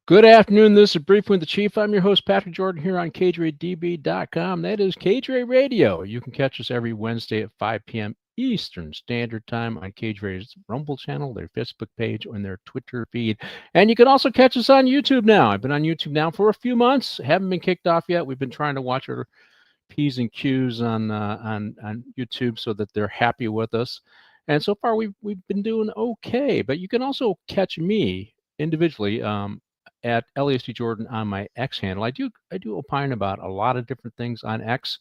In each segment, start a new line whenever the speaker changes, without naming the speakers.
Good afternoon. This is Brief with the Chief. I'm your host, Patrick Jordan, here on KJDB.com. That is KJ Radio. You can catch us every Wednesday at 5 p.m. Eastern Standard Time on KJ Radio's Rumble channel, their Facebook page, and their Twitter feed. And you can also catch us on YouTube now. I've been on YouTube now for a few months. Haven't been kicked off yet. We've been trying to watch our P's and Q's on YouTube so that they're happy with us. And so far, we've been doing okay. But you can also catch me individually at LASD Jordan on my X handle. I do opine about a lot of different things on X.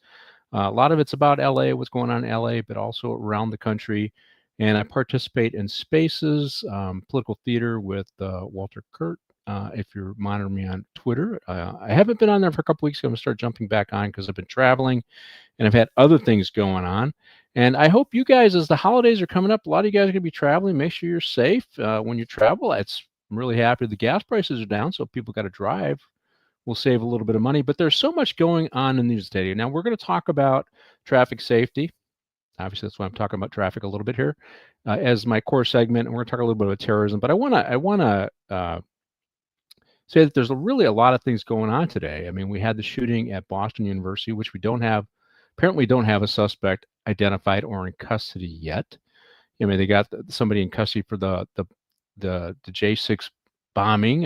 A lot of it's about LA, what's going on in LA, but also around the country. And I participate in Spaces, political theater with Walter Kurt. If you're monitoring me on Twitter, I haven't been on there for a couple weeks. I'm going to start jumping back on because I've been traveling and I've had other things going on. And I hope you guys, as the holidays are coming up, a lot of you guys are going to be traveling. Make sure you're safe when you travel. I'm really happy the gas prices are down, so people got to drive. We'll save a little bit of money, but there's so much going on in these days. Now, we're going to talk about traffic safety. Obviously, that's why I'm talking about traffic a little bit here as my core segment, and we're going to talk a little bit about terrorism. But I want to say that there's really a lot of things going on today. I mean, we had the shooting at Boston University, which apparently don't have a suspect identified or in custody yet. I mean, they got somebody in custody for the J6 bombing.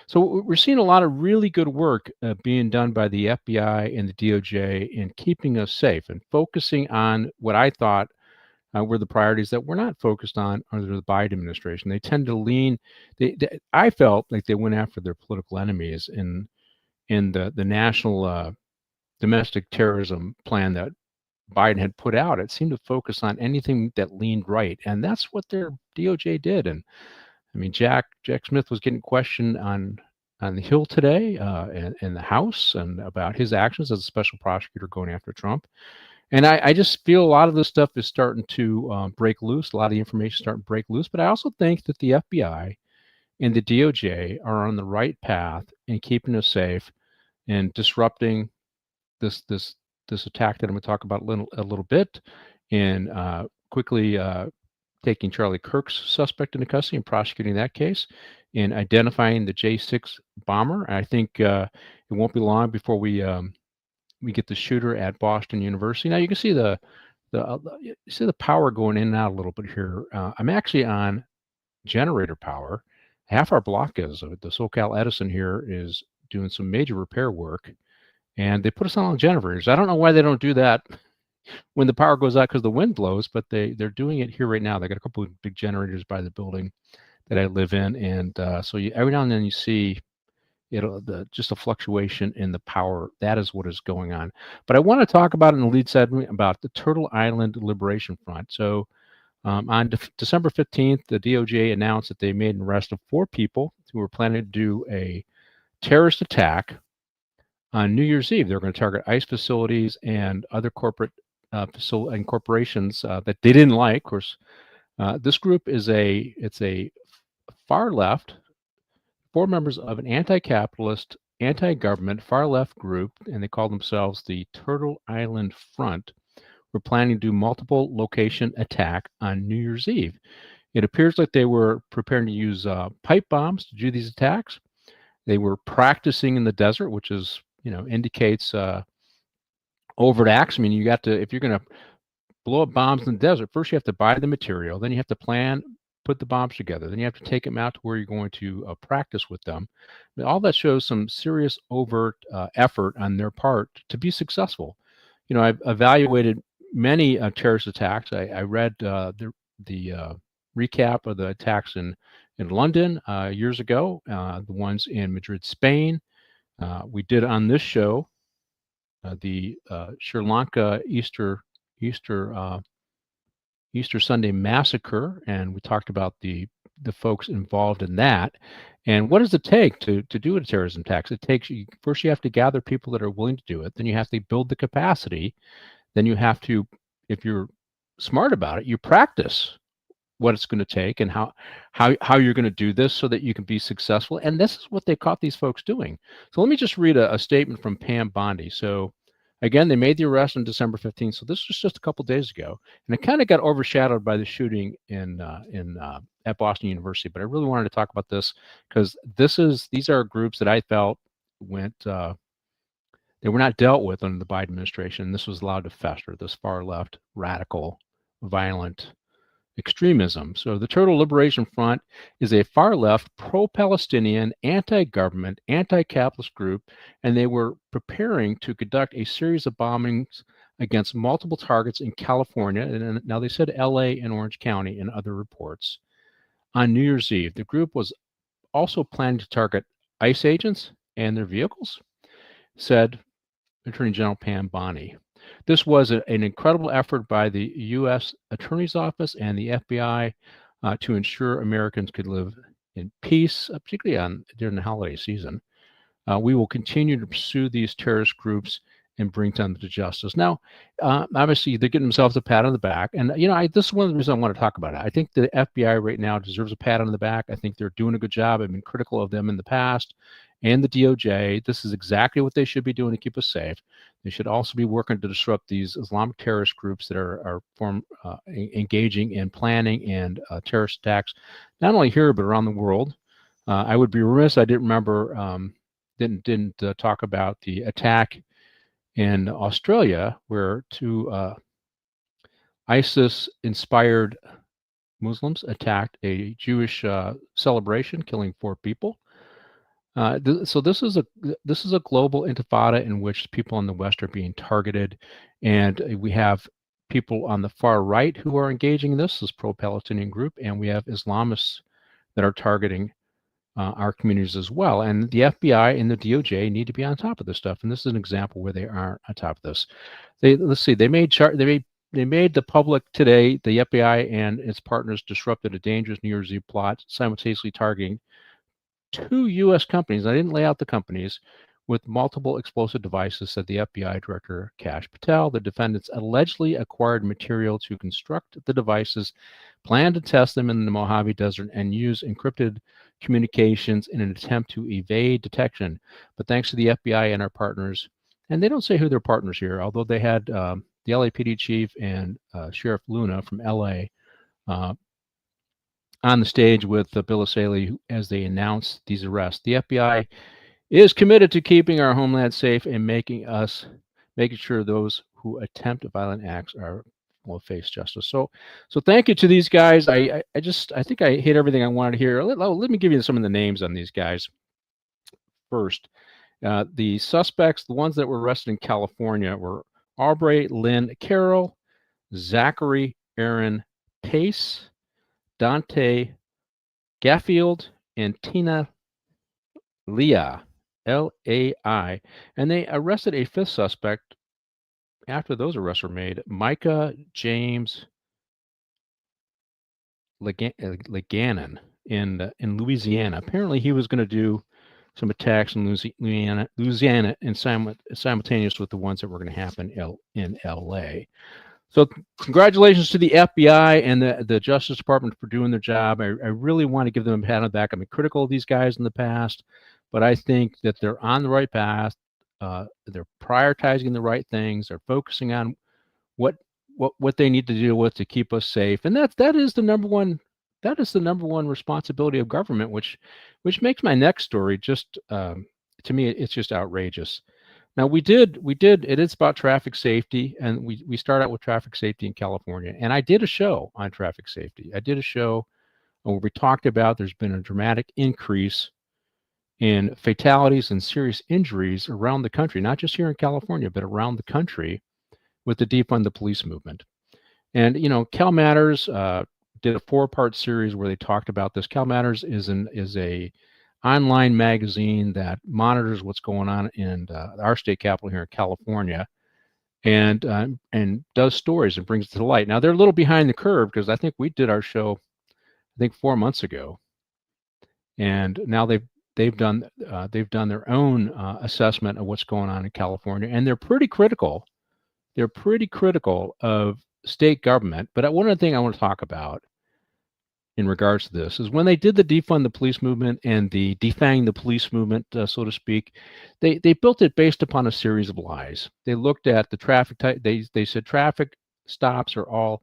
So we're seeing a lot of really good work being done by the FBI and the DOJ in keeping us safe and focusing on what I thought were the priorities that we're not focused on under the Biden administration. They tend to lean. I felt like they went after their political enemies in the national domestic terrorism plan that Biden had put out. It seemed to focus on anything that leaned right, and that's what their DOJ did. And I mean, Jack Smith was getting questioned on the Hill today in the House and about his actions as a special prosecutor going after Trump. And I just feel a lot of this stuff is starting to break loose. A lot of the information is starting to break loose. But I also think that the FBI and the DOJ are on the right path in keeping us safe and disrupting this attack that I'm going to talk about a little bit, and quickly taking Charlie Kirk's suspect into custody and prosecuting that case, and identifying the J6 bomber. I think it won't be long before we get the shooter at Boston University. Now you can see the power going in and out a little bit here. I'm actually on generator power. Half our block is. The SoCal Edison here is doing some major repair work, and they put us on generators. I don't know why they don't do that when the power goes out because the wind blows, but they're doing it here right now. They got a couple of big generators by the building that I live in, and so every now and then you see just a fluctuation in the power. That is what is going on. But I want to talk about in the lead segment about the Turtle Island Liberation Front. So on December 15th, the DOJ announced that they made an arrest of 4 people who were planning to do a terrorist attack on New Year's Eve. They're going to target ICE facilities and other corporate and corporations that they didn't like. Of course, this group is a far left. 4 members of an anti-capitalist, anti-government, far-left group, and they call themselves the Turtle Island Front, were planning to do multiple location attack on New Year's Eve. It appears like they were preparing to use pipe bombs to do these attacks. They were practicing in the desert, which is, indicates overt acts. I mean, if you're going to blow up bombs in the desert, first you have to buy the material, then you have to plan, put the bombs together, then you have to take them out to where you're going to practice with them. I mean, all that shows some serious overt effort on their part to be successful. I've evaluated many terrorist attacks. I read the recap of the attacks in London years ago, the ones in Madrid, Spain. We did on this show the Sri Lanka Easter Sunday massacre, and we talked about the folks involved in that. And what does it take to do a terrorism attack? It takes first you have to gather people that are willing to do it. Then you have to build the capacity. Then you have to, if you're smart about it, you practice what it's going to take and how you're going to do this so that you can be successful. And this is what they caught these folks doing. So let me just read a statement from Pam Bondi. So Again, they made the arrest on December 15th, so this was just a couple days ago, and it kind of got overshadowed by the shooting at Boston University. But I really wanted to talk about this because these are groups that I felt went they were not dealt with under the Biden administration. This was allowed to fester. This far left, radical, violent extremism. So the Total Liberation Front is a far-left, pro-Palestinian, anti-government, anti-capitalist group, and they were preparing to conduct a series of bombings against multiple targets in California, and now they said LA and Orange County in other reports. On New Year's Eve, the group was also planning to target ICE agents and their vehicles, said Attorney General Pam Bondi. This was an incredible effort by the U.S. Attorney's Office and the FBI to ensure Americans could live in peace, particularly during the holiday season. We will continue to pursue these terrorist groups and bring them to justice. Now, obviously, they're getting themselves a pat on the back. And, this is one of the reasons I want to talk about it. I think the FBI right now deserves a pat on the back. I think they're doing a good job. I've been critical of them in the past. And the DOJ, this is exactly what they should be doing to keep us safe. They should also be working to disrupt these Islamic terrorist groups that are engaging in planning and terrorist attacks, not only here, but around the world. I would be remiss I didn't talk about the attack in Australia, where two ISIS-inspired Muslims attacked a Jewish celebration, killing 4 people. So this is a global intifada in which people in the West are being targeted, and we have people on the far right who are engaging in this pro-Palestinian group, and we have Islamists that are targeting our communities as well. And the FBI and the DOJ need to be on top of this stuff. And this is an example where they aren't on top of this. They made the public today, the FBI and its partners disrupted a dangerous New Year's Eve plot, simultaneously targeting 2 U.S. companies. I didn't lay out the companies with multiple explosive devices, said the FBI Director Kash Patel. The defendants allegedly acquired material to construct the devices, planned to test them in the Mojave Desert, and use encrypted communications in an attempt to evade detection. But thanks to the FBI and our partners, and they don't say who their partners here, although they had the LAPD chief and Sheriff Luna from LA on the stage with Bill O'Saley as they announced these arrests. The FBI is committed to keeping our homeland safe and making sure those who attempt violent acts will face justice. So thank you to these guys. I think I hit everything I wanted to hear. Let me give you some of the names on these guys. First, the suspects, the ones that were arrested in California, were Aubrey Lynn Carroll, Zachary Aaron Pace, Dante Gaffield, and Tina Leah, L-A-I, and they arrested a 5th suspect after those arrests were made, Micah James Leganon in Louisiana. Apparently, he was going to do some attacks in Louisiana, and simultaneous with the ones that were going to happen in L.A. So congratulations to the FBI and the Justice Department for doing their job. I really want to give them a pat on the back. I've been critical of these guys in the past, but I think that they're on the right path. They're prioritizing the right things. They're focusing on what they need to deal with to keep us safe, and that is the number one responsibility of government, which makes my next story just to me it's just outrageous. Now we did it is about traffic safety, and we start out with traffic safety in California, and I did a show on traffic safety. I did a show where we talked about there's been a dramatic increase in fatalities and serious injuries around the country, not just here in California, but around the country with the defund the police movement. And Cal Matters did a 4-part series where they talked about this. Cal Matters is a online magazine that monitors what's going on in our state capital here in California, and does stories and brings it to light. Now they're a little behind the curve because I think we did our show 4 months ago, and now they've done their own assessment of what's going on in California, and they're pretty critical. They're pretty critical of state government. But one other thing I want to talk about in regards to this is when they did the defund the police movement and the defang the police movement, so to speak, they built it based upon a series of lies. They looked at the traffic type. They said traffic stops are all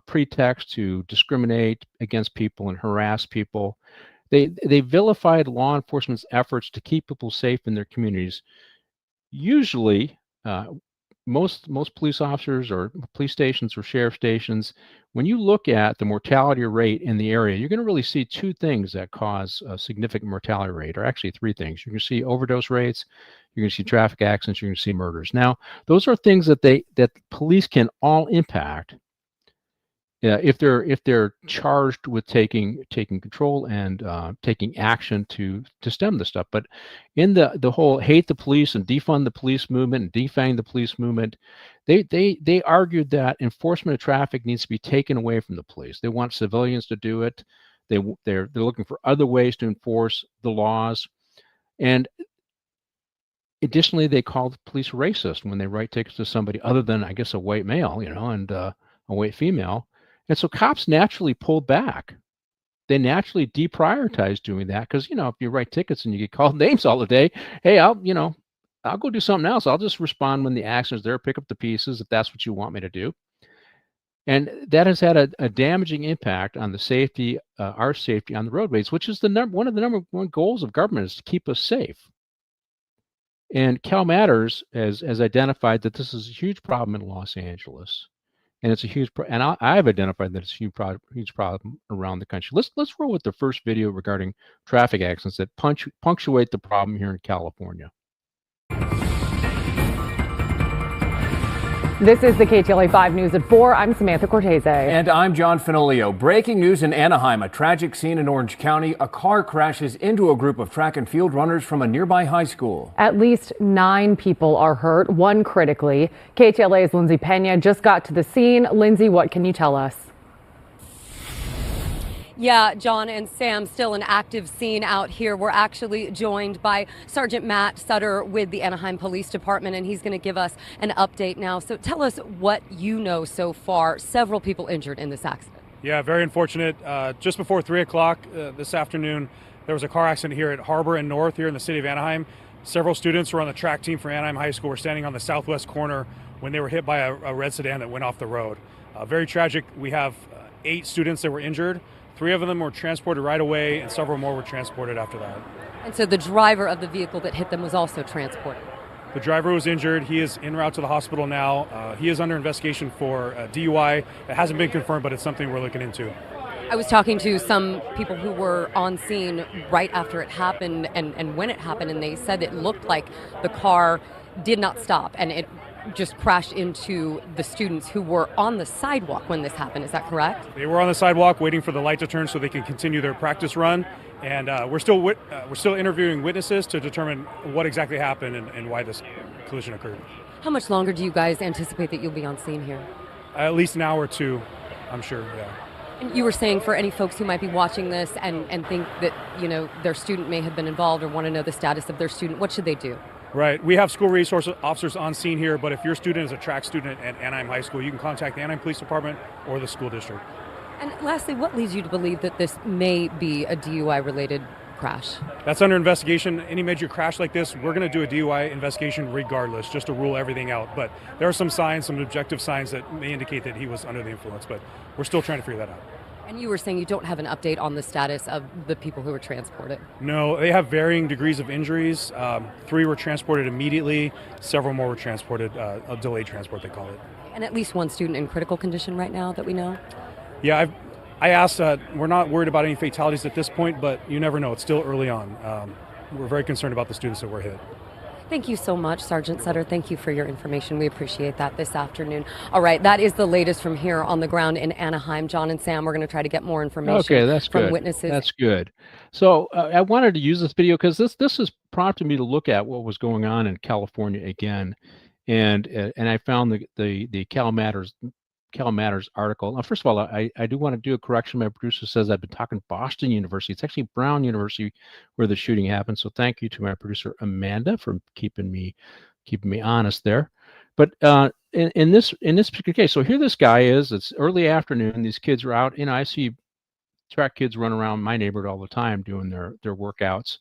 pretext to discriminate against people and harass people. They vilified law enforcement's efforts to keep people safe in their communities. Usually, most police officers or police stations or sheriff stations, when you look at the mortality rate in the area, you're going to really see two things that cause a significant mortality rate, or actually three things. You're going to see overdose rates, you're going to see traffic accidents, you're going to see murders. Now, those are things that police can all impact if they're charged with taking control and taking action to stem this stuff. But in the whole hate the police and defund the police movement and defang the police movement, they argued that enforcement of traffic needs to be taken away from the police. They want civilians to do it. They're looking for other ways to enforce the laws. And additionally, they called the police racist when they write tickets to somebody other than, I guess, a white male, and a white female. And so cops naturally pulled back. They naturally deprioritized doing that because, if you write tickets and you get called names all the day, hey, I'll go do something else. I'll just respond when the accident's there, pick up the pieces if that's what you want me to do. And that has had a damaging impact on the safety, our safety on the roadways, which is one of the number one goals of government, is to keep us safe. And Cal Matters has identified that this is a huge problem in Los Angeles. And it's a huge and I've identified that it's a huge problem around the country. Let's roll with the first video regarding traffic accidents that punctuate the problem here in California.
This is the KTLA 5 News at 4. I'm Samantha Cortese.
And I'm John Finolio. Breaking news in Anaheim, a tragic scene in Orange County. A car crashes into a group of track and field runners from a nearby high school.
At least 9 people are hurt, 1 critically. KTLA's Lindsay Pena just got to the scene. Lindsay, what can you tell us?
Yeah, John and Sam, still an active scene out here. We're actually joined by Sergeant Matt Sutter with the Anaheim Police Department, and he's going to give us an update now. So tell us what you know so far. Several people injured in this accident.
Yeah, very unfortunate. Just before 3 o'clock this afternoon, there was a car accident here at Harbor and North here in the city of Anaheim. Several students who were on the track team for Anaheim High School were standing on the southwest corner when they were hit by a red sedan that went off the road. Very tragic. We have 8 students that were injured. 3 of them were transported right away, and several more were transported after that.
And so the driver of the vehicle that hit them was also transported?
The driver was injured. He is en route to the hospital now. He is under investigation for DUI. It hasn't been confirmed, but it's something we're looking into.
I was talking to some people who were on scene right after it happened and when it happened, and they said it looked like the car did not stop, and it just crashed into the students who were on the sidewalk when this happened. Is that correct?
They were on the sidewalk waiting for the light to turn so they can continue their practice run. And we're still interviewing witnesses to determine what exactly happened and why this collision occurred.
How much longer do you guys anticipate that you'll be on scene here?
At least an hour or two, I'm sure, yeah.
And you were saying for any folks who might be watching this and think that, their student may have been involved or want to know the status of their student, what should they do?
Right. We have school resource officers on scene here, but if your student is a track student at Anaheim High School, you can contact the Anaheim Police Department or the school district.
And lastly, what leads you to believe that this may be a DUI-related crash?
That's under investigation. Any major crash like this, we're going to do a DUI investigation regardless, just to rule everything out. But there are some objective signs that may indicate that he was under the influence, but we're still trying to figure that out.
And you were saying you don't have an update on the status of the people who were transported?
No, they have varying degrees of injuries. 3 were transported immediately. Several more were transported, a delayed transport, they call it.
And at least 1 student in critical condition right now that we know?
Yeah, I asked, we're not worried about any fatalities at this point, but you never know. It's still early on. We're very concerned about the students that were hit.
Thank you so much, Sergeant Sutter. Thank you for your information. We appreciate that this afternoon. All right, that is the latest from here on the ground in Anaheim. John and Sam, we're going to try to get more information from witnesses.
That's good. So I wanted to use this video because this has prompted me to look at what was going on in California again, and I found the Cal Matters article. Now, first of all, I do want to do a correction. My producer says I've been talking Boston University. It's actually Brown University where the shooting happened. So thank you to my producer Amanda for keeping me honest there. But in this particular case, so here this guy is. It's early afternoon. These kids are out. I see track kids run around my neighborhood all the time doing their workouts,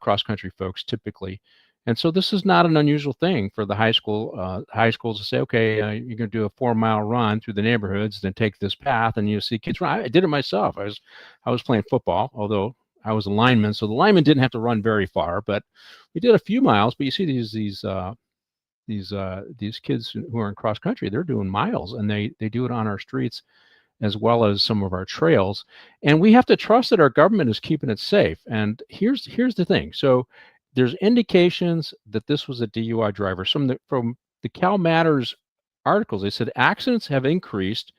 cross country folks typically. And so this is not an unusual thing for the high schools to say, okay, you're going to do a 4-mile run through the neighborhoods, then take this path, and you see kids run. I did it myself. I was playing football, although I was a lineman, so the lineman didn't have to run very far, but we did a few miles. But you see these kids who are in cross country, they're doing miles, and they do it on our streets as well as some of our trails. And we have to trust that our government is keeping it safe. And here's the thing. So there's indications that this was a DUI driver. From the Cal Matters articles, they said accidents have increased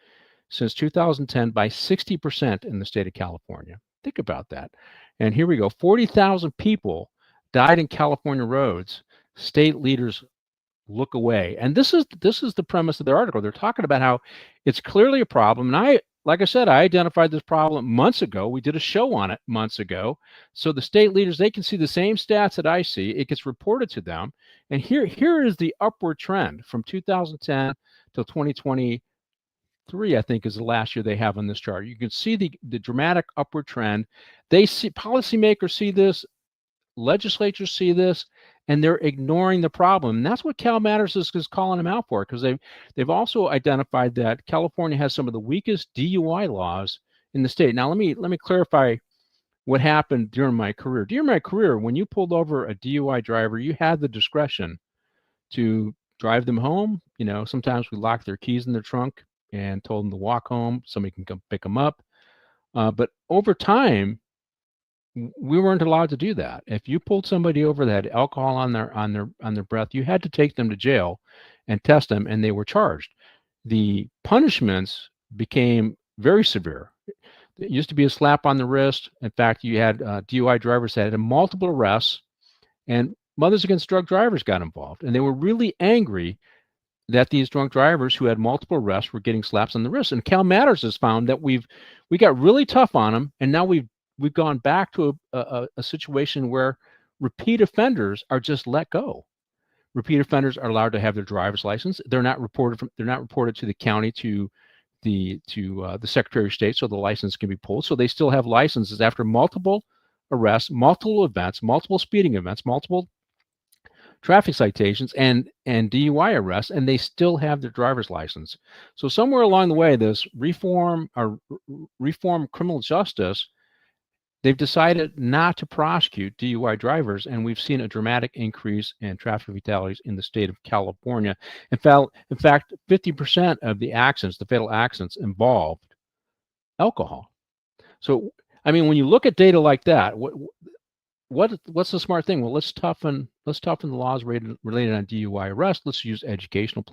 since 2010 by 60% in the state of California. Think about that. And here we go. 40,000 people died in California roads. State leaders look away. And this is the premise of their article. They're talking about how it's clearly a problem. And like I said, I identified this problem months ago. We did a show on it months ago. So the state leaders, they can see the same stats that I see. It gets reported to them. And here is the upward trend from 2010 till 2023, I think, is the last year they have on this chart. You can see the dramatic upward trend. Policymakers see this, legislatures see this, and they're ignoring the problem. And that's what Cal Matters is calling them out for, because they've also identified that California has some of the weakest DUI laws in the state. Now, let me clarify what happened during my career. During my career, when you pulled over a DUI driver, you had the discretion to drive them home. You know, sometimes we locked their keys in their trunk and told them to walk home. Somebody can come pick them up. But over time, we weren't allowed to do that. If you pulled somebody over that had alcohol on their breath, you had to take them to jail and test them, and they were charged. The punishments became very severe. It used to be a slap on the wrist. In fact, you had DUI drivers that had multiple arrests, and Mothers Against Drug Drivers got involved, and they were really angry that these drunk drivers who had multiple arrests were getting slaps on the wrist. And Cal Matters has found that we got really tough on them, and now we've gone back to a situation where repeat offenders are just let go. Repeat offenders are allowed to have their driver's license. They're not reported to the county, to the Secretary of State, so the license can be pulled. So they still have licenses after multiple arrests, multiple events, multiple speeding events, multiple traffic citations, and DUI arrests, and they still have their driver's license. So somewhere along the way, this reform criminal justice, they've decided not to prosecute DUI drivers, and we've seen a dramatic increase in traffic fatalities in the state of California. In fact, 50% of the accidents, the fatal accidents, involved alcohol. So, I mean, when you look at data like that, what's the smart thing? Well, let's toughen the laws related on DUI arrest. Let's use educational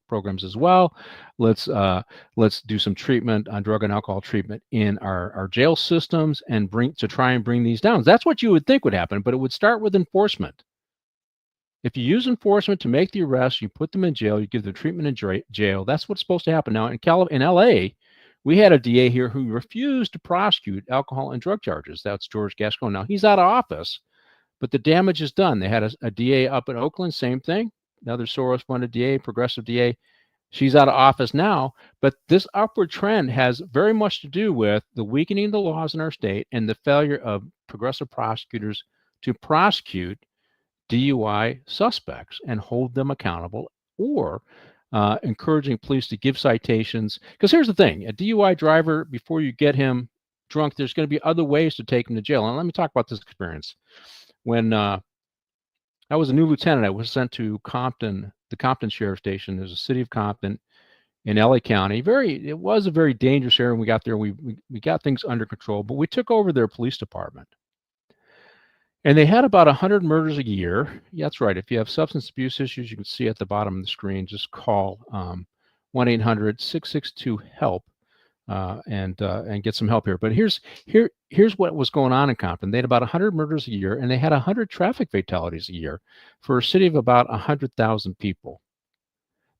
programs as well. Let's do some treatment on drug and alcohol treatment in our jail systems and try and bring these down. That's what you would think would happen, but it would start with enforcement. If you use enforcement to make the arrest, you put them in jail, you give them treatment in jail. That's what's supposed to happen. Now in LA, we had a DA here who refused to prosecute alcohol and drug charges. That's George Gascon. Now he's out of office, but the damage is done. They had a DA up in Oakland, same thing. Another Soros-funded DA, progressive DA. She's out of office now, but this upward trend has very much to do with the weakening of the laws in our state and the failure of progressive prosecutors to prosecute DUI suspects and hold them accountable, or encouraging police to give citations. Because here's the thing, a DUI driver, before you get him drunk, there's going to be other ways to take him to jail. And let me talk about this experience. When I was a new lieutenant, I was sent to Compton, the Compton Sheriff Station. There's a city of Compton in LA County. It was a very dangerous area when we got there. We got things under control, but we took over their police department. And they had about 100 murders a year. Yeah, that's right. If you have substance abuse issues, you can see at the bottom of the screen, just call 1-800-662-HELP and get some help here. But here's what was going on in Compton. They had about 100 murders a year, and they had 100 traffic fatalities a year for a city of about 100,000 people.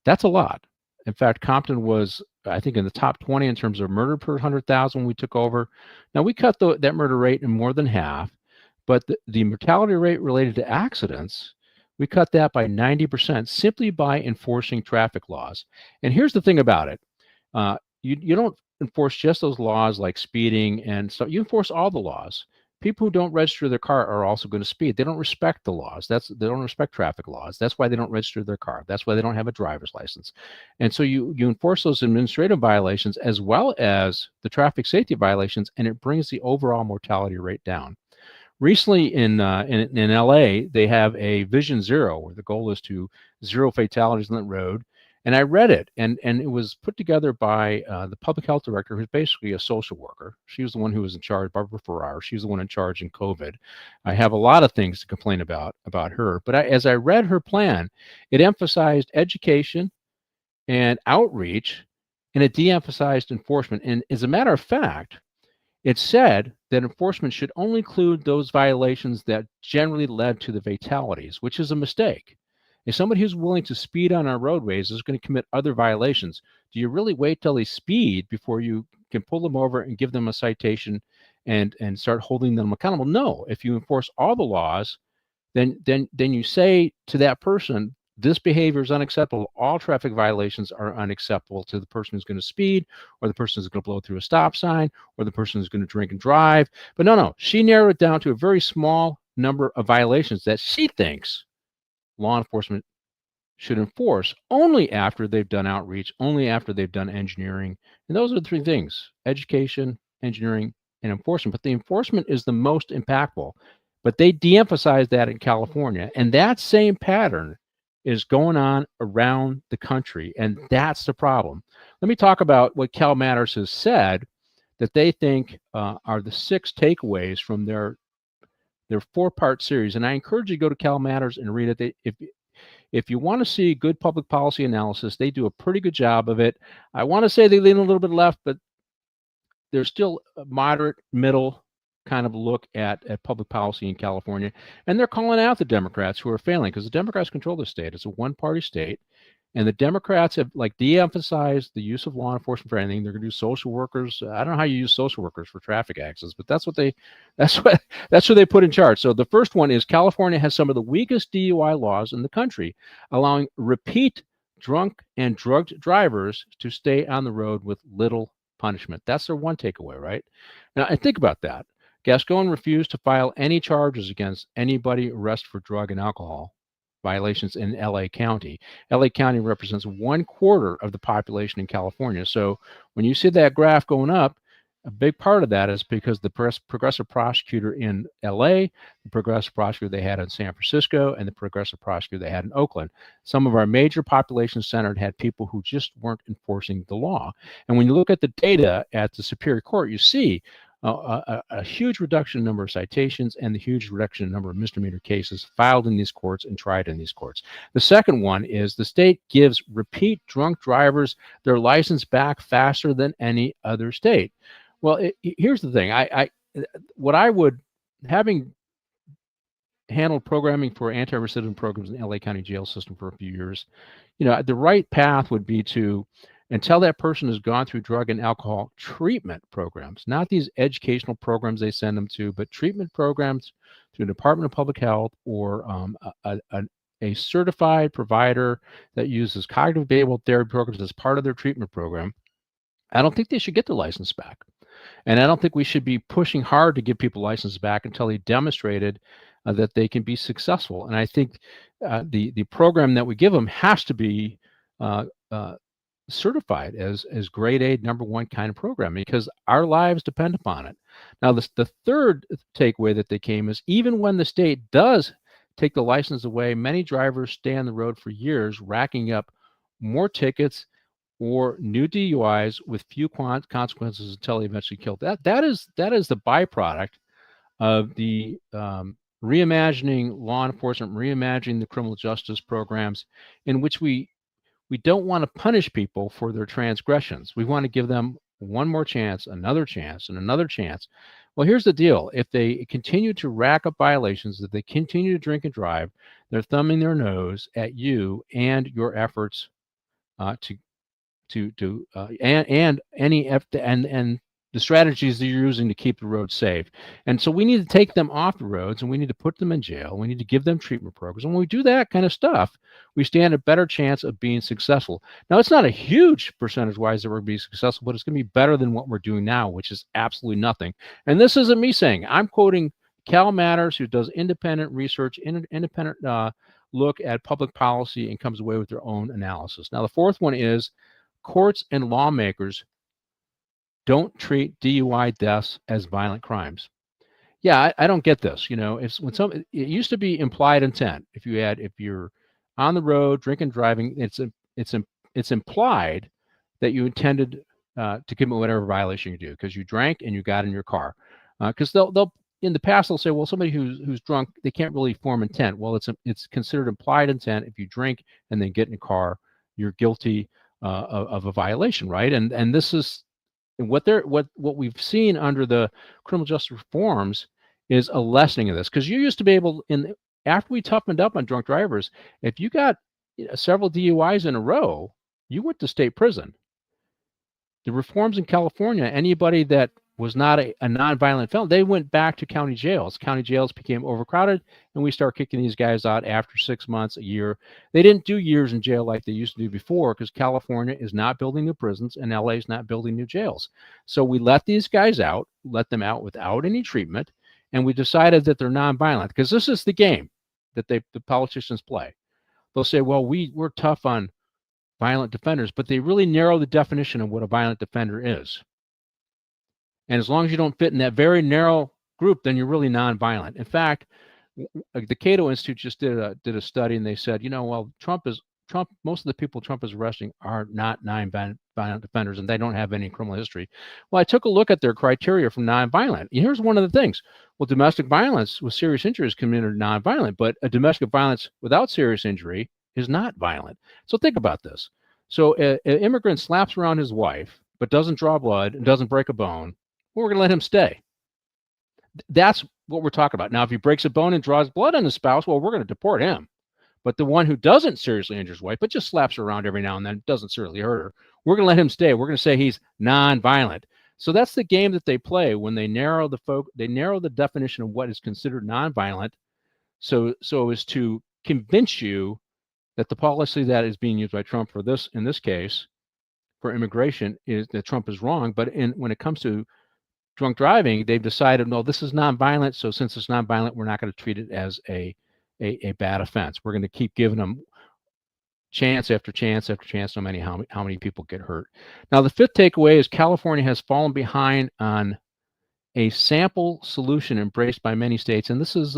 That's a lot. In fact, Compton was, I think, in the top 20 in terms of murder per 100,000 when we took over. Now, we cut that murder rate in more than half. But the mortality rate related to accidents, we cut that by 90% simply by enforcing traffic laws. And here's the thing about it. You don't enforce just those laws like speeding and stuff. You enforce all the laws. People who don't register their car are also going to speed. They don't respect the laws. They don't respect traffic laws. That's why they don't register their car. That's why they don't have a driver's license. And so you enforce those administrative violations as well as the traffic safety violations, and it brings the overall mortality rate down. Recently in LA, they have a Vision Zero, where the goal is to zero fatalities on the road. And I read it, and it was put together by the public health director, who's basically a social worker. She was the one who was in charge, Barbara Ferrar. She was the one in charge in COVID. I have a lot of things to complain about her, but as I read her plan, it emphasized education and outreach, and it de-emphasized enforcement. And as a matter of fact, it said that enforcement should only include those violations that generally led to the fatalities, which is a mistake. If somebody who's willing to speed on our roadways is going to commit other violations, do you really wait till they speed before you can pull them over and give them a citation and start holding them accountable? No. If you enforce all the laws, then you say to that person, this behavior is unacceptable. All traffic violations are unacceptable to the person who's going to speed, or the person who's going to blow through a stop sign, or the person who's going to drink and drive. But no, she narrowed it down to a very small number of violations that she thinks law enforcement should enforce only after they've done outreach, only after they've done engineering. And those are the three things: education, engineering, and enforcement. But the enforcement is the most impactful. But they de-emphasize that in California. And that same pattern is going on around the country. And that's the problem. Let me talk about what Cal Matters has said that they think are the 6 takeaways from their 4-part series. And I encourage you to go to Cal Matters and read it. If you want to see good public policy analysis, they do a pretty good job of it. I want to say they lean a little bit left, but there's still a moderate, middle kind of look at public policy in California. And they're calling out the Democrats who are failing, because the Democrats control the state. It's a one-party state. And the Democrats have de-emphasized the use of law enforcement for anything. They're going to do social workers. I don't know how you use social workers for traffic accidents, but that's what they put in charge. So the first one is California has some of the weakest DUI laws in the country, allowing repeat drunk and drugged drivers to stay on the road with little punishment. That's their one takeaway, right? Now, and think about that. Gascon refused to file any charges against anybody arrested for drug and alcohol violations in LA County. LA County represents 1/4 of the population in California. So when you see that graph going up, a big part of that is because the progressive prosecutor in LA, the progressive prosecutor they had in San Francisco, and the progressive prosecutor they had in Oakland. Some of our major population centered had people who just weren't enforcing the law. And when you look at the data at the Superior Court, you see a huge reduction in number of citations and the huge reduction in number of misdemeanor cases filed in these courts and tried in these courts. The second one is the state gives repeat drunk drivers their license back faster than any other state. Well, here's the thing. Having handled programming for anti-recidivism programs in the LA County jail system for a few years, the right path would be to, until that person has gone through drug and alcohol treatment programs, not these educational programs they send them to, but treatment programs through the Department of Public Health or a certified provider that uses cognitive behavioral therapy programs as part of their treatment program. I don't think they should get the license back. And I don't think we should be pushing hard to give people licenses back until they demonstrated that they can be successful. And I think the program that we give them has to be certified as grade A #1 kind of program, because our lives depend upon it. Now, the third takeaway that they came is, even when the state does take the license away, many drivers stay on the road for years, racking up more tickets or new DUIs with few consequences until they eventually kill. That is the byproduct of the reimagining law enforcement, reimagining the criminal justice programs, in which we don't want to punish people for their transgressions. We want to give them one more chance, another chance, and another chance. Well, here's the deal. If they continue to rack up violations, if they continue to drink and drive, they're thumbing their nose at you and your efforts and the strategies that you're using to keep the roads safe. And so we need to take them off the roads and we need to put them in jail. We need to give them treatment programs. And when we do that kind of stuff, we stand a better chance of being successful. Now, it's not a huge percentage-wise that we're going to be successful, but it's going to be better than what we're doing now, which is absolutely nothing. And this isn't me saying. I'm quoting Cal Matters, who does independent research, independent look at public policy, and comes away with their own analysis. Now, the fourth one is courts and lawmakers don't treat DUI deaths as violent crimes. Yeah, I don't get this. You know, it used to be implied intent. If you're on the road drinking, driving, it's implied that you intended to commit whatever violation you do because you drank and you got in your car. Because they'll in the past they'll say, well, somebody who's drunk, they can't really form intent. Well, it's considered implied intent. If you drink and then get in a car, you're guilty of a violation, right? And this is what we've seen under the criminal justice reforms is a lessening of this, because you used to be able, after we toughened up on drunk drivers, if you got several DUIs in a row, you went to state prison. The reforms in California, anybody that was not a nonviolent felon, they went back to county jails. County jails became overcrowded, and we start kicking these guys out after 6 months, a year. They didn't do years in jail like they used to do before because California is not building new prisons and LA is not building new jails. So we let these guys out, let them out without any treatment, and we decided that they're nonviolent because this is the game that the politicians play. They'll say, well, we're tough on violent defenders, but they really narrow the definition of what a violent defender is. And as long as you don't fit in that very narrow group, then you're really nonviolent. In fact, the Cato Institute just did a study, and they said, well, Trump, most of the people Trump is arresting are not nonviolent defenders, and they don't have any criminal history. Well, I took a look at their criteria for nonviolent. Here's one of the things. Well, domestic violence with serious injury is considered nonviolent, but a domestic violence without serious injury is not violent. So think about this. So an immigrant slaps around his wife, but doesn't draw blood and doesn't break a bone. Well, we're going to let him stay. That's what we're talking about. Now, if he breaks a bone and draws blood on his spouse, well, we're going to deport him. But the one who doesn't seriously injure his wife, but just slaps her around every now and then, doesn't seriously hurt her, we're going to let him stay. We're going to say he's nonviolent. So that's the game that they play when they narrow the definition of what is considered nonviolent, so as to convince you that the policy that is being used by Trump for this, in this case, for immigration, is that Trump is wrong. But when it comes to drunk driving, they've decided, no, this is nonviolent. So since it's nonviolent, we're not going to treat it as a bad offense. We're going to keep giving them chance after chance after chance, no matter how many people get hurt. Now, the fifth takeaway is California has fallen behind on a sample solution embraced by many states, and this is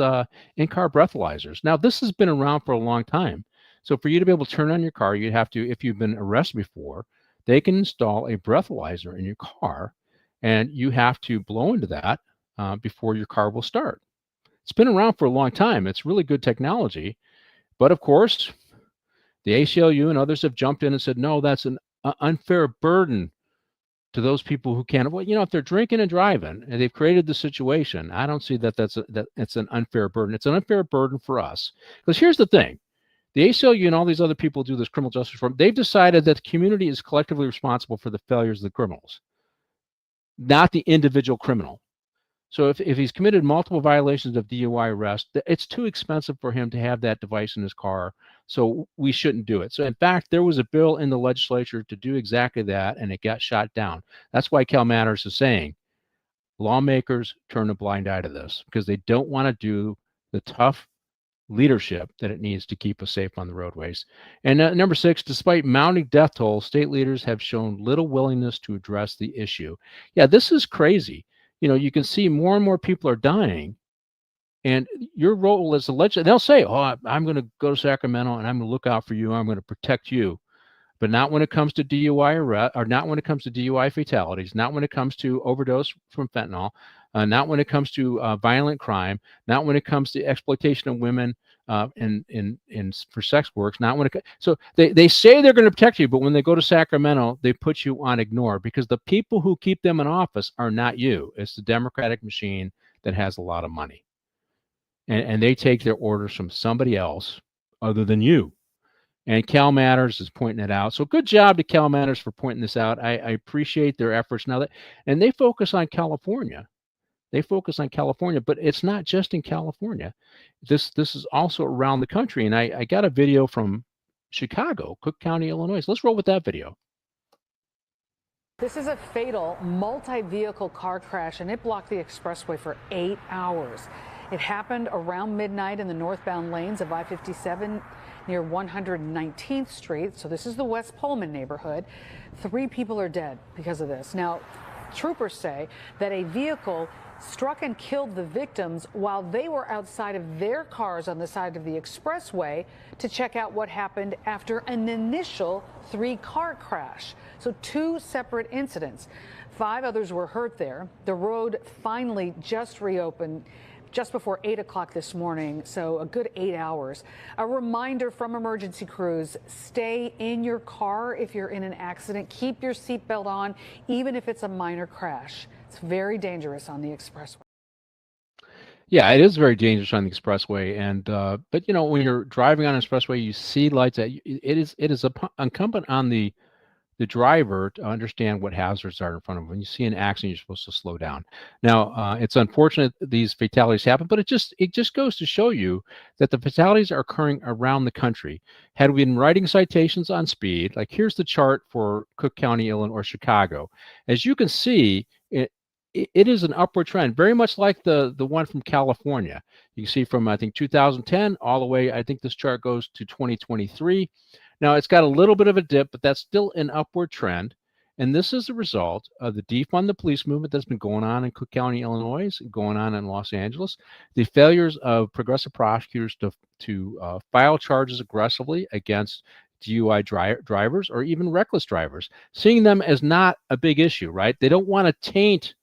in-car breathalyzers. Now, this has been around for a long time. So for you to be able to turn on your car, you'd have to, if you've been arrested before, they can install a breathalyzer in your car, and you have to blow into that before your car will start. It's been around for a long time. It's really good technology. But of course, the ACLU and others have jumped in and said, no, that's an unfair burden to those people who can't. Well, if they're drinking and driving and they've created the situation, I don't see that it's an unfair burden. It's an unfair burden for us. Because here's the thing. The ACLU and all these other people who do this criminal justice reform, they've decided that the community is collectively responsible for the failures of the criminals, not the individual criminal. So if he's committed multiple violations of DUI arrest, it's too expensive for him to have that device in his car. So we shouldn't do it. So in fact, there was a bill in the legislature to do exactly that, and it got shot down. That's why Cal Matters is saying lawmakers turn a blind eye to this because they don't want to do the tough leadership that it needs to keep us safe on the roadways. And number 6, despite mounting death tolls, state leaders have shown little willingness to address the issue. Yeah, this is crazy. You can see more and more people are dying, and your role as a legislator, they'll say, oh, I'm going to go to Sacramento and I'm going to look out for you. I'm going to protect you. But not when it comes to DUI arrest, or not when it comes to DUI fatalities, not when it comes to overdose from fentanyl, not when it comes to violent crime, not when it comes to exploitation of women for sex works, not when it. So they say they're going to protect you, but when they go to Sacramento, they put you on ignore because the people who keep them in office are not you. It's the Democratic machine that has a lot of money, and they take their orders from somebody else other than you. And Cal Matters is pointing it out. So good job to Cal Matters for pointing this out. I appreciate their efforts now and they focus on California. They focus on California, but it's not just in California. This is also around the country. And I got a video from Chicago, Cook County, Illinois. So let's roll with that video.
This is a fatal multi-vehicle car crash, and it blocked the expressway for 8 hours. It happened around midnight in the northbound lanes of I-57 near 119th Street. So this is the West Pullman neighborhood. 3 people are dead because of this. Now, troopers say that a vehicle struck and killed the victims while they were outside of their cars on the side of the expressway to check out what happened after an initial 3-car crash. So 2 separate incidents. 5 others were hurt there. The road finally just reopened just before 8 o'clock this morning, so a good 8 hours. A reminder from emergency crews, stay in your car if you're in an accident. Keep your seatbelt on, even if it's a minor crash. It's very dangerous on the expressway.
Yeah, it is very dangerous on the expressway. And but you know, when you're driving on an expressway, you see lights. It is incumbent on the driver to understand what hazards are in front of them. When you see an accident, you're supposed to slow down. Now, it's unfortunate these fatalities happen, but it just goes to show you that the fatalities are occurring around the country. Had we been writing citations on speed, like here's the chart for Cook County, Illinois, or Chicago. As you can see, it is an upward trend, very much like the one from California. You can see from, I think, 2010 all the way, I think this chart goes to 2023. Now, it's got a little bit of a dip, but that's still an upward trend. And this is the result of the defund the police movement that's been going on in Cook County, Illinois, going on in Los Angeles, the failures of progressive prosecutors to file charges aggressively against DUI drivers or even reckless drivers, seeing them as not a big issue, right? They don't want to taint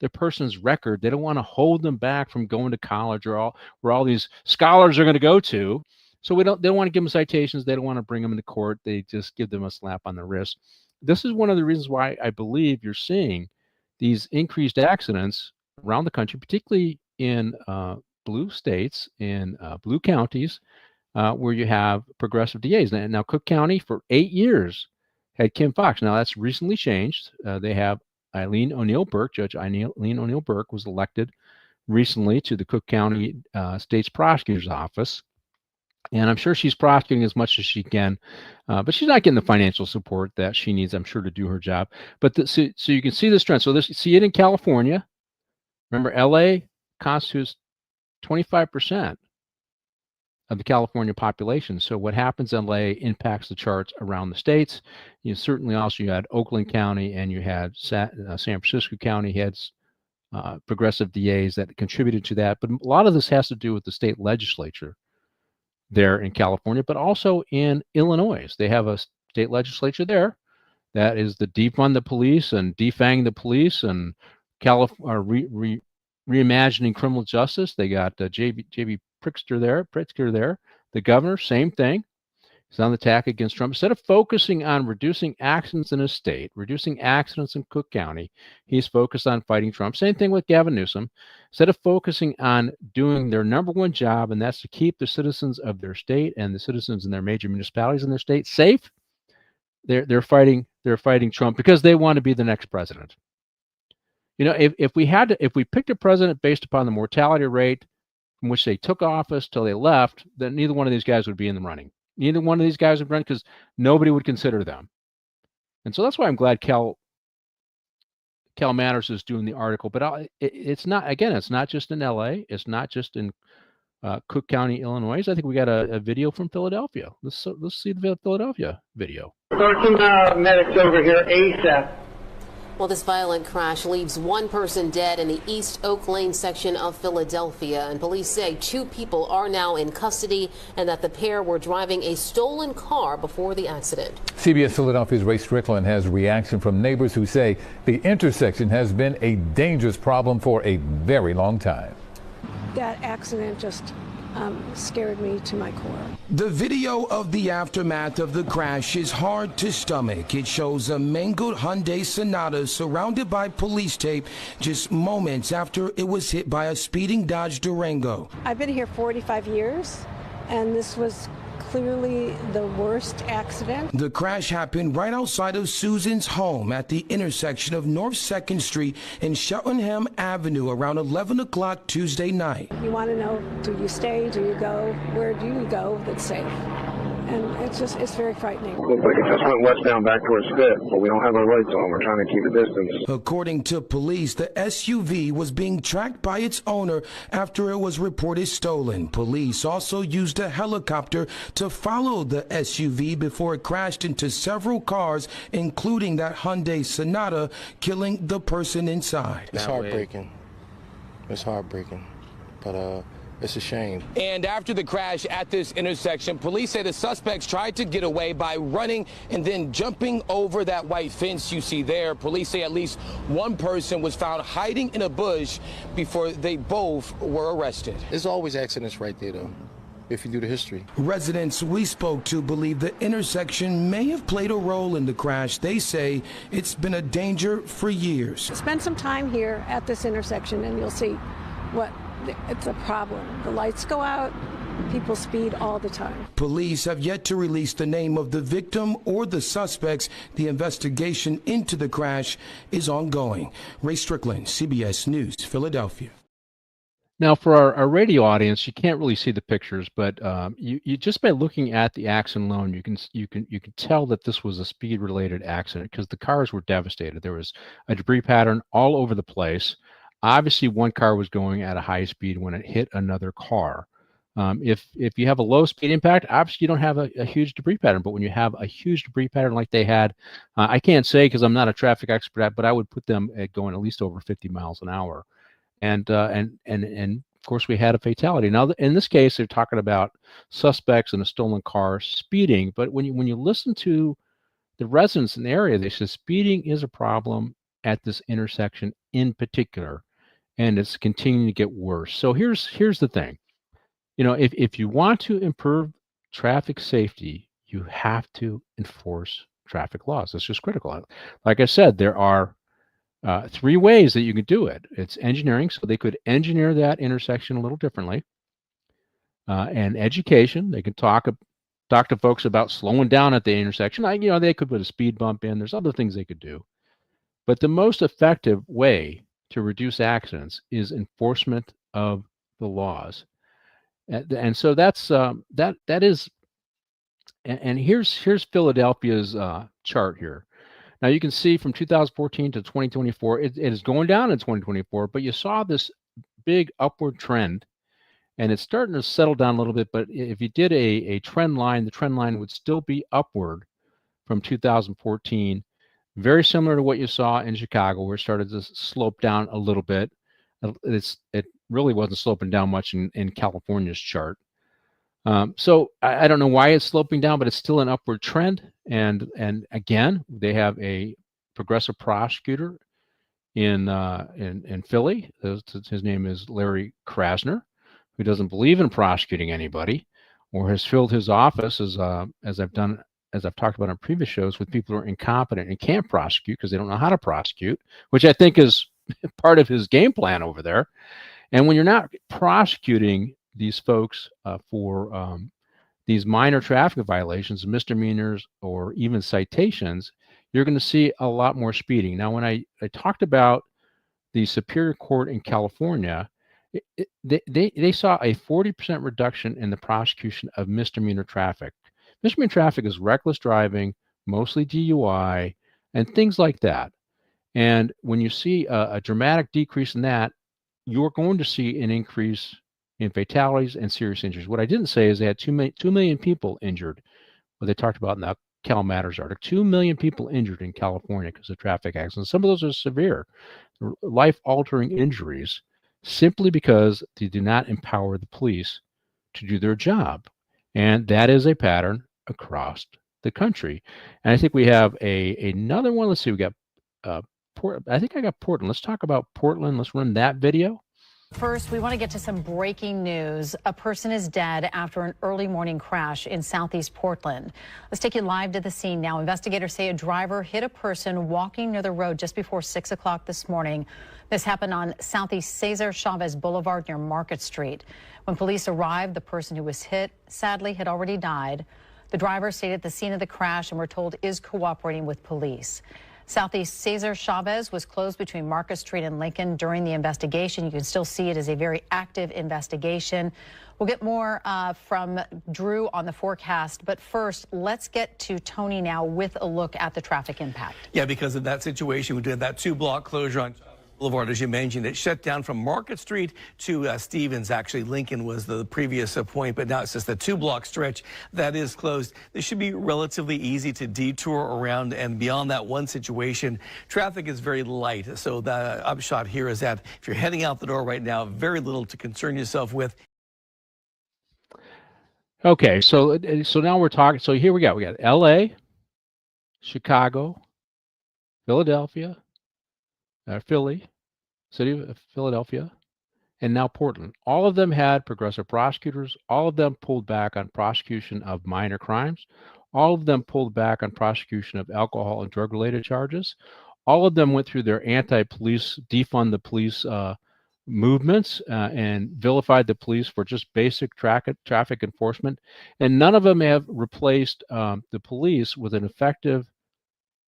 the person's record. They don't want to hold them back from going to college or where all these scholars are going to go to. So they don't want to give them citations. They don't want to bring them into court. They just give them a slap on the wrist. This is one of the reasons why I believe you're seeing these increased accidents around the country, particularly in blue states, in blue counties, where you have progressive DAs. Now, Cook County for 8 years had Kim Foxx. Now, that's recently changed. They have Eileen O'Neill Burke. Judge Eileen O'Neill Burke was elected recently to the Cook County State's Prosecutor's Office. And I'm sure she's prosecuting as much as she can, but she's not getting the financial support that she needs, I'm sure, to do her job. But so you can see this trend. So you see it in California. Remember, LA constitutes 25% of the California population. So what happens in LA impacts the charts around the states. You certainly also you had Oakland County and you had San Francisco County heads, progressive DAs that contributed to that. But a lot of this has to do with the state legislature there in California, but also in Illinois. They have a state legislature there that is the defund the police and defang the police and reimagining criminal justice. They got J.B. Pritzker there. The governor, same thing. He's on the attack against Trump. Instead of focusing on reducing accidents in his state, reducing accidents in Cook County, he's focused on fighting Trump. Same thing with Gavin Newsom. Instead of focusing on doing their number one job, and that's to keep the citizens of their state and the citizens in their major municipalities in their state safe, they're fighting Trump because they want to be the next president. You know, if we picked a president based upon the mortality rate from which they took office till they left, then neither one of these guys would be in the running. Neither one of these guys would run because nobody would consider them. And so that's why I'm glad Cal Matters is doing the article. But it's not just in LA. It's not just in Cook County, Illinois. I think we got a video from Philadelphia. Let's see the Philadelphia video.
Start some medics over here ASAP.
Well, this violent crash leaves one person dead in the East Oak Lane section of Philadelphia, and police say 2 people are now in custody and that the pair were driving a stolen car before the accident.
CBS Philadelphia's Ray Strickland has reaction from neighbors who say the intersection has been a dangerous problem for a very long time.
That accident just scared me to my core.
The video of the aftermath of the crash is hard to stomach. It shows a mangled Hyundai Sonata surrounded by police tape just moments after it was hit by a speeding Dodge Durango.
I've been here 45 years, and this was clearly the worst accident.
The crash happened right outside of Susan's home at the intersection of North 2nd Street and Cheltenham Avenue around 11 o'clock Tuesday night.
You want to know, do you stay, do you go, where do you go that's safe? And it's very frightening.
Looks like it just went westbound back towards Fifth, but we don't have our lights on. We're trying to keep a distance.
According to police, the SUV was being tracked by its owner after it was reported stolen. Police also used a helicopter to follow the SUV before it crashed into several cars, including that Hyundai Sonata, killing the person inside.
It's heartbreaking. It's heartbreaking. But it's a shame.
And after the crash at this intersection, police say the suspects tried to get away by running and then jumping over that white fence you see there. Police say at least one person was found hiding in a bush before they both were arrested.
There's always accidents right there, though, if you do the history.
Residents we spoke to believe the intersection may have played a role in the crash. They say it's been a danger for years.
Spend some time here at this intersection and you'll see it's a problem. The lights go out, people speed all the time.
Police have yet to release the name of the victim or the suspects. The investigation into the crash is ongoing. Ray Strickland, CBS News, Philadelphia.
Now, for our radio audience, you can't really see the pictures, but you just by looking at the accident alone, you can tell that this was a speed-related accident because the cars were devastated. There was a debris pattern all over the place. Obviously, one car was going at a high speed when it hit another car. If you have a low speed impact, obviously you don't have a huge debris pattern. But when you have a huge debris pattern like they had, I can't say because I'm not a traffic expert, but I would put them at going at least over 50 miles an hour. And of course, we had a fatality. Now, in this case, they're talking about suspects in a stolen car speeding. But when you listen to the residents in the area, they say speeding is a problem at this intersection in particular, and it's continuing to get worse. So here's the thing. If you want to improve traffic safety, you have to enforce traffic laws. That's just critical. Like I said, there are 3 ways that you can do it. It's engineering, so they could engineer that intersection a little differently, and education. They could talk to folks about slowing down at the intersection. They could put a speed bump in. There's other things they could do. But the most effective way to reduce accidents is enforcement of the laws. And so that's that is. And here's Philadelphia's chart here. Now you can see from 2014 to 2024, it is going down in 2024, but you saw this big upward trend, and it's starting to settle down a little bit. But if you did a trend line, the trend line would still be upward from 2014. Very similar to what you saw in Chicago, where it started to slope down a little bit. It really wasn't sloping down much in California's chart. So I don't know why it's sloping down, but it's still an upward trend. And again, they have a progressive prosecutor in Philly. His name is Larry Krasner, who doesn't believe in prosecuting anybody, or has filled his office as I've talked about on previous shows, with people who are incompetent and can't prosecute because they don't know how to prosecute, which I think is part of his game plan over there. And when you're not prosecuting these folks for these minor traffic violations, misdemeanors, or even citations, you're going to see a lot more speeding. Now, when I talked about the Superior Court in California, they saw a 40% reduction in the prosecution of misdemeanor traffic. Misdemeanor traffic is reckless driving, mostly DUI, and things like that. And when you see a dramatic decrease in that, you're going to see an increase in fatalities and serious injuries. What I didn't say is they had 2 million people injured, what they talked about in the Cal Matters article. 2 million people injured in California because of traffic accidents. Some of those are severe, life-altering injuries, simply because they do not empower the police to do their job. And that is a pattern across the country. And I think we have another one. Let's see, we got I think I got Portland. Let's talk about Portland. Let's run that video.
First, we want to get to some breaking news. A person is dead after an early morning crash in southeast Portland. Let's take you live to the scene now. Investigators say a driver hit a person walking near the road just before 6 o'clock this morning. This happened on southeast Cesar Chavez Boulevard near Market Street. When police arrived, the person who was hit sadly had already died. The driver stayed at the scene of the crash and we're told is cooperating with police. Southeast Cesar Chavez was closed between Market Street and Lincoln during the investigation. You can still see it as a very active investigation. We'll get more from Drew on the forecast. But first, let's get to Tony now with a look at the traffic impact.
Yeah, because of that situation, we did that 2-block closure on Boulevard, as you mentioned. It shut down from Market Street to Stevens. Actually, Lincoln was the previous point, but now it's just the 2-block stretch that is closed. This should be relatively easy to detour around, and beyond that one situation, traffic is very light. So the upshot here is that if you're heading out the door right now, very little to concern yourself with.
Okay, so now we're talking. So here we got L.A., Chicago, Philadelphia, Philly, city of Philadelphia, and now Portland. All of them had progressive prosecutors. All of them pulled back on prosecution of minor crimes. All of them pulled back on prosecution of alcohol and drug-related charges. All of them went through their anti-police, defund the police movements and vilified the police for just basic traffic enforcement. And none of them have replaced the police with an effective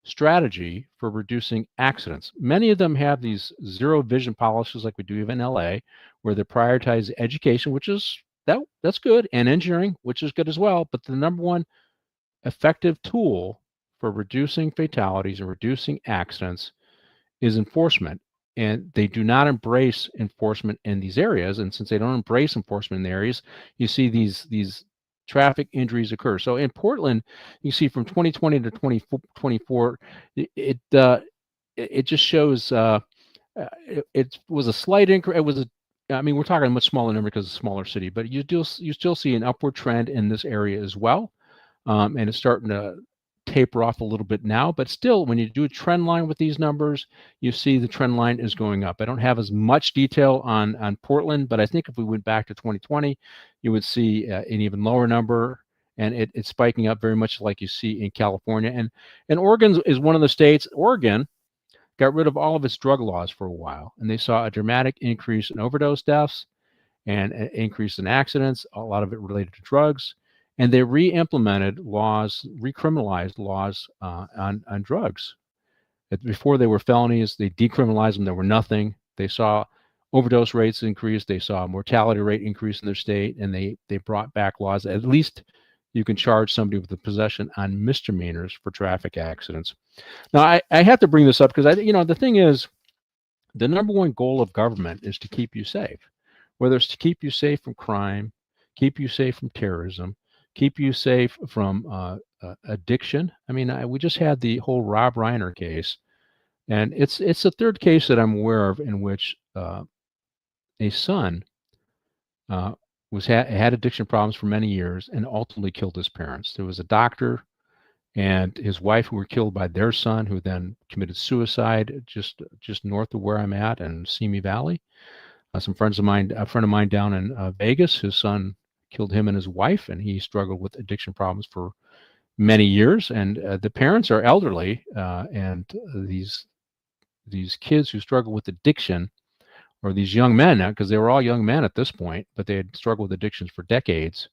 strategy for reducing accidents. Many of them have these zero vision policies like we do even in LA, where they prioritize education, which is that's good, and engineering, which is good as well. But the number one effective tool for reducing fatalities and reducing accidents is enforcement. And they do not embrace enforcement in these areas. And since they don't embrace enforcement in the areas, you see these traffic injuries occur. So in Portland, you see from 2020 to 2024, it just shows it was a slight increase. It was I mean, we're talking a much smaller number because it's a smaller city, but you still see an upward trend in this area as well, and it's starting to taper off a little bit now. But still, when you do a trend line with these numbers, you see the trend line is going up. I don't have as much detail on Portland, but I think if we went back to 2020, you would see an even lower number, and it's spiking up very much like you see in California. And Oregon is one of the states. Oregon got rid of all of its drug laws for a while, and they saw a dramatic increase in overdose deaths and an increase in accidents, a lot of it related to drugs. And they re-implemented laws, recriminalized laws on drugs. Before they were felonies, they decriminalized them. There were nothing. They saw overdose rates increase. They saw mortality rate increase in their state, and they brought back laws. At least you can charge somebody with the possession on misdemeanors for traffic accidents. Now, I have to bring this up because the thing is, the number one goal of government is to keep you safe, whether it's to keep you safe from crime, keep you safe from terrorism, keep you safe from addiction. I mean, we just had the whole Rob Reiner case, and it's the third case that I'm aware of in which a son had addiction problems for many years and ultimately killed his parents. There was a doctor and his wife who were killed by their son, who then committed suicide just north of where I'm at in Simi Valley. A friend of mine down in Vegas, his son killed him and his wife, and he struggled with addiction problems for many years. And the parents are elderly, and these kids who struggle with addiction, or these young men, because they were all young men at this point, but they had struggled with addictions for decades,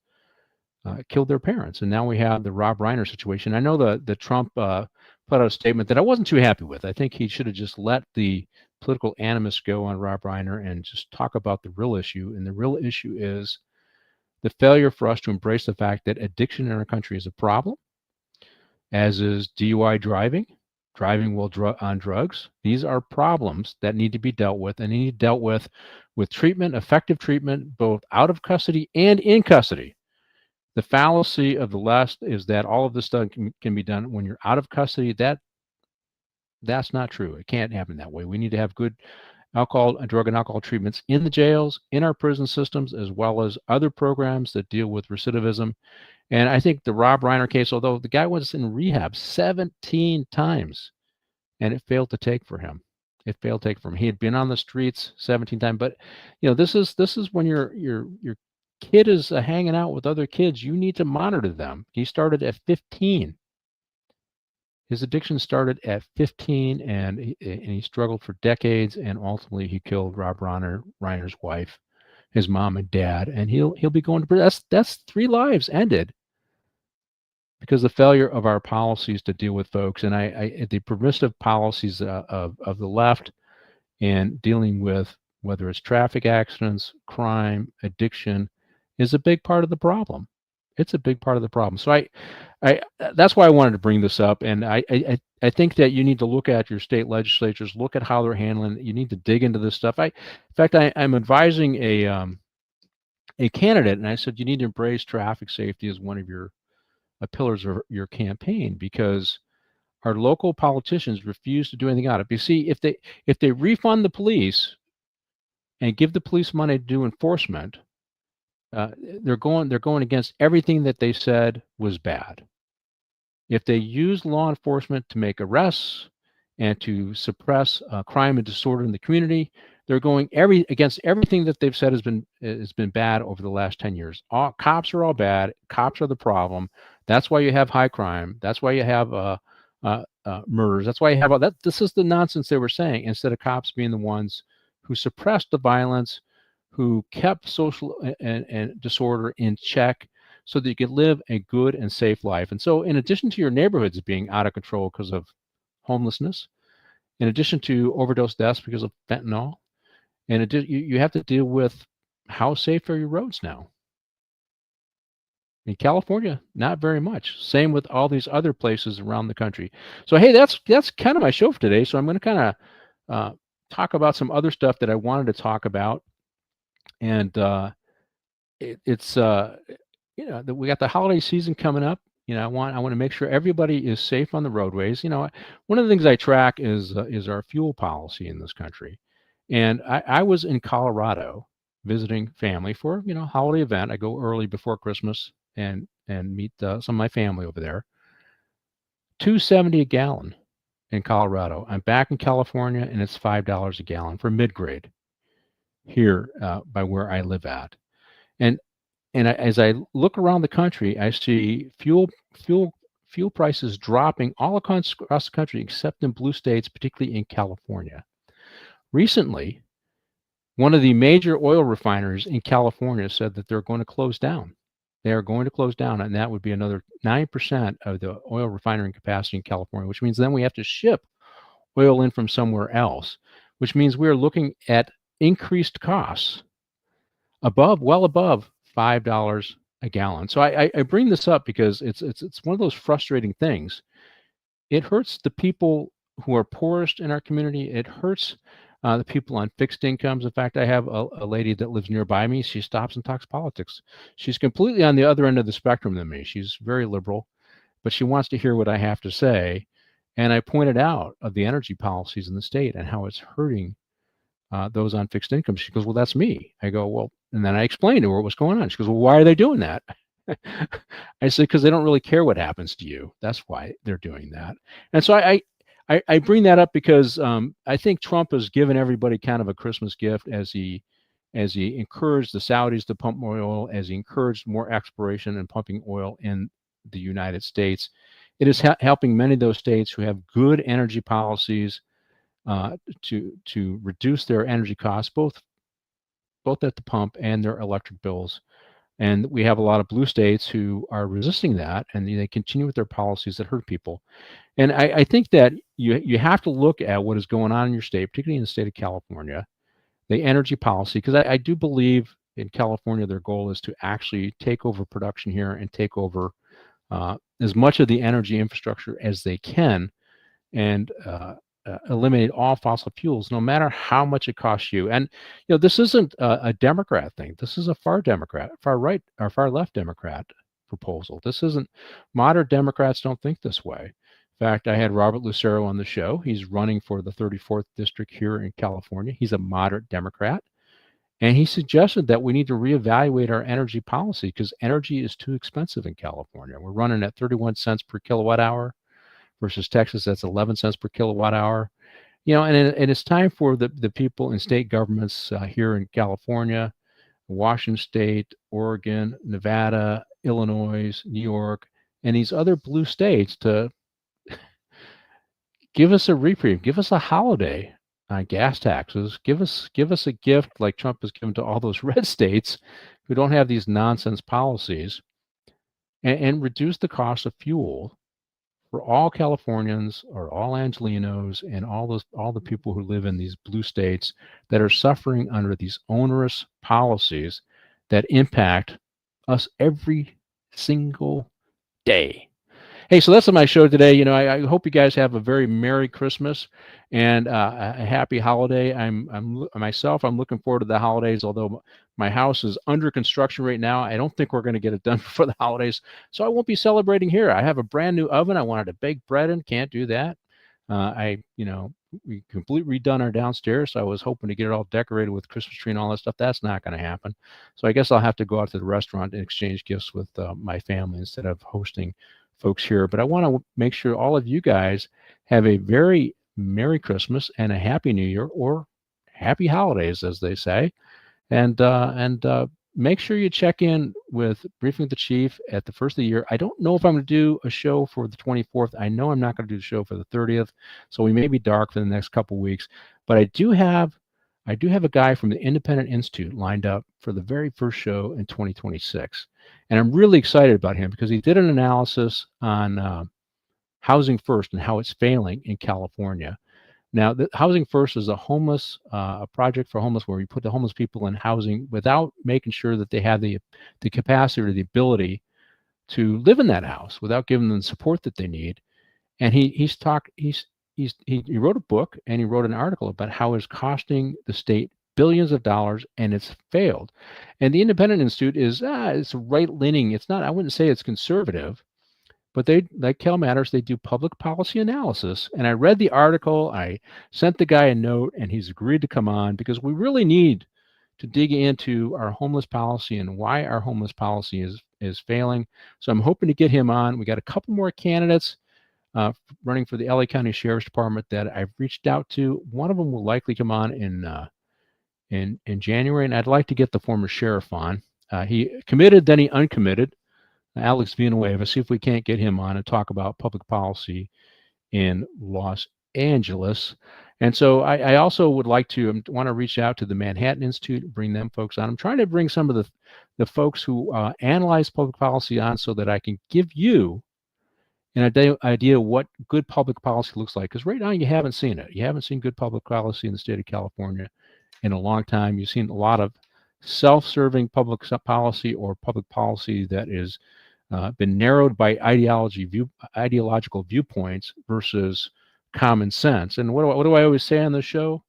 killed their parents. And now we have the Rob Reiner situation. I know the Trump put out a statement that I wasn't too happy with. I think he should have just let the political animus go on Rob Reiner and just talk about the real issue. And the real issue is the failure for us to embrace the fact that addiction in our country is a problem, as is DUI driving while on drugs. These are problems that need to be dealt with, and they need dealt with treatment, effective treatment, both out of custody and in custody. The fallacy of the left is that all of this stuff can be done when you're out of custody. That's not true. It can't happen that way. We need to have good drug and alcohol treatments in the jails, in our prison systems, as well as other programs that deal with recidivism. And I think the Rob Reiner case, although the guy was in rehab 17 times, and it failed to take for him. It failed to take from him. He had been on the streets 17 times, but this is when your kid is hanging out with other kids. You need to monitor them. He started at 15. His addiction started at 15, and he struggled for decades, and ultimately he killed Rob Reiner's wife, his mom and dad, and he'll be going to prison. That's 3 lives ended because the failure of our policies to deal with folks, and the permissive policies of the left and dealing with whether it's traffic accidents, crime, addiction, is a big part of the problem. It's a big part of the problem. So I that's why I wanted to bring this up, and I think that you need to look at your state legislatures, look at how they're handling it. You need to dig into this stuff. In fact, I'm advising a candidate, and I said you need to embrace traffic safety as one of your pillars of your campaign, because our local politicians refuse to do anything about it. You see, if they refund the police and give the police money to do enforcement, they're going against everything that they said was bad. If they use law enforcement to make arrests and to suppress crime and disorder in the community, they're going against everything that they've said has been bad over the last 10 years. Cops are all bad. Cops are the problem. That's why you have high crime. That's why you have murders. That's why you have all that. This is the nonsense they were saying, instead of cops being the ones who suppressed the violence, who kept social and disorder in check so that you could live a good and safe life. And so in addition to your neighborhoods being out of control because of homelessness, in addition to overdose deaths because of fentanyl, and you have to deal with how safe are your roads now. In California, not very much. Same with all these other places around the country. So hey, that's kind of my show for today. So I'm going to kind of talk about some other stuff that I wanted to talk about. And it's we got the holiday season coming up. I want to make sure everybody is safe on the roadways. One of the things I track is our fuel policy in this country. And I was in Colorado visiting family for a holiday event. I go early before Christmas and meet some of my family over there. $2.70 a gallon in Colorado. I'm back in California, and it's $5 a gallon for mid-grade here by where I live at. And as I look around the country, I see fuel prices dropping all across the country, except in blue states, particularly in California. Recently, one of the major oil refineries in California said that they're going to close down. They are going to close down, and that would be another 9% of the oil refinery capacity in California, which means then we have to ship oil in from somewhere else, which means we're looking at increased costs well above $5 a gallon. So I bring this up because it's one of those frustrating things. It hurts the people who are poorest in our community. It hurts the people on fixed incomes. In fact, I have a lady that lives nearby me. She stops and talks politics. She's completely on the other end of the spectrum than me. She's very liberal, but she wants to hear what I have to say. And I pointed out of the energy policies in the state and how it's hurting those on fixed income. She goes, well, that's me. I go, well, and then I explained to her what's going on. She goes, well, why are they doing that? I said, because they don't really care what happens to you. That's why they're doing that. And so I bring that up because I think Trump has given everybody kind of a Christmas gift as he encouraged the Saudis to pump more oil, as he encouraged more exploration and pumping oil in the United States. It is helping many of those states who have good energy policies to reduce their energy costs, both at the pump and their electric bills. And we have a lot of blue states who are resisting that, and they continue with their policies that hurt people. And I think that you have to look at what is going on in your state, particularly in the state of California, the energy policy, because I do believe in California their goal is to actually take over production here and take over as much of the energy infrastructure as they can, and eliminate all fossil fuels, no matter how much it costs you. And this isn't a Democrat thing. This is a far right or far left Democrat proposal. This isn't. Moderate Democrats don't think this way. In fact, I had Robert Lucero on the show. He's running for the 34th district here in California. He's a moderate Democrat, and he suggested that we need to reevaluate our energy policy because energy is too expensive in California. We're running at 31 cents per kilowatt hour. Versus Texas, that's 11 cents per kilowatt hour. And it's time for the people in state governments here in California, Washington State, Oregon, Nevada, Illinois, New York, and these other blue states to give us a reprieve, give us a holiday on gas taxes, give us a gift like Trump has given to all those red states who don't have these nonsense policies, and reduce the cost of fuel for all Californians or all Angelenos and all the people who live in these blue states that are suffering under these onerous policies that impact us every single day. Hey, so that's my show today. I hope you guys have a very Merry Christmas and a happy holiday. I'm looking forward to the holidays, although my house is under construction right now. I don't think we're going to get it done before the holidays, so I won't be celebrating here. I have a brand new oven. I wanted to bake bread in. Can't do that. We completely redone our downstairs, so I was hoping to get it all decorated with Christmas tree and all that stuff. That's not going to happen. So I guess I'll have to go out to the restaurant and exchange gifts with my family instead of hosting folks here. But I want to make sure all of you guys have a very Merry Christmas and a Happy New Year, or Happy Holidays, as they say. And make sure you check in with Briefing with the Chief at the first of the year. I don't know if I'm going to do a show for the 24th. I know I'm not going to do the show for the 30th, so we may be dark for the next couple weeks. But I do have a guy from the Independent Institute lined up for the very first show in 2026. And I'm really excited about him because he did an analysis on Housing First and how it's failing in California. Now, the Housing First is a project for homeless, where we put the homeless people in housing without making sure that they have the capacity or the ability to live in that house, without giving them the support that they need. And he wrote a book, and he wrote an article about how it's costing the state billions of dollars, and it's failed. And the Independent Institute it's right-leaning. It's not, I wouldn't say it's conservative, but they, like Cal Matters, they do public policy analysis. And I read the article, I sent the guy a note, and he's agreed to come on because we really need to dig into our homeless policy and why our homeless policy is failing. So I'm hoping to get him on. We got a couple more candidates running for the LA County Sheriff's Department that I've reached out to. One of them will likely come on in January, and I'd like to get the former sheriff on. He committed, then he uncommitted. Alex Villanueva, see if we can't get him on and talk about public policy in Los Angeles. And so I also would like to want to reach out to the Manhattan Institute, bring them folks on. I'm trying to bring some of the folks who analyze public policy on so that I can give you an idea what good public policy looks like. Because right now you haven't seen it. You haven't seen good public policy in the state of California in a long time. You've seen a lot of self-serving public policy, or public policy that is been narrowed by ideological viewpoints versus common sense. And what do I always say on this show?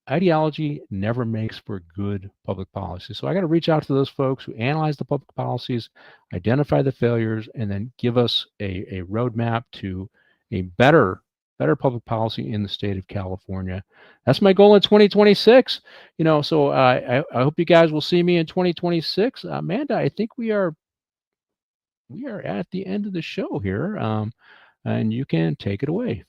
Ideology never makes for good public policy. So I got to reach out to those folks who analyze the public policies, identify the failures, and then give us a roadmap to a better public policy in the state of California. That's my goal in 2026. So I hope you guys will see me in 2026. Amanda, I think we are at the end of the show here, and you can take it away.